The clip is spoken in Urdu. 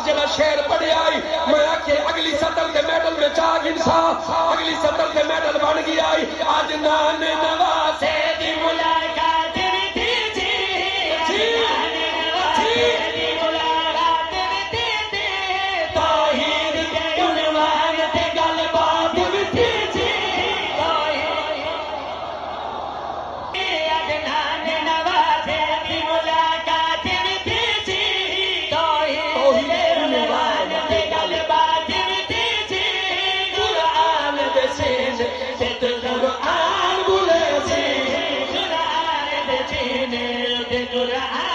جلا شعر پڑھے آئی میں آکے اگلی سطر کے میڈل میں چاہ گنسا اگلی سطر کے میڈل بن گئی آئی آج نان نواسے دی ملاقات بھی تھی جی توحید کے عنوان تے گل بات بھی تھی جی آج نان نواسے دی ملاقات بھی تھی جی توحید کے عنوان تے گل بات بھی تھی جی قرآن دے سینے تے قرآن بولے جی قرآن دے سینے تے قرآن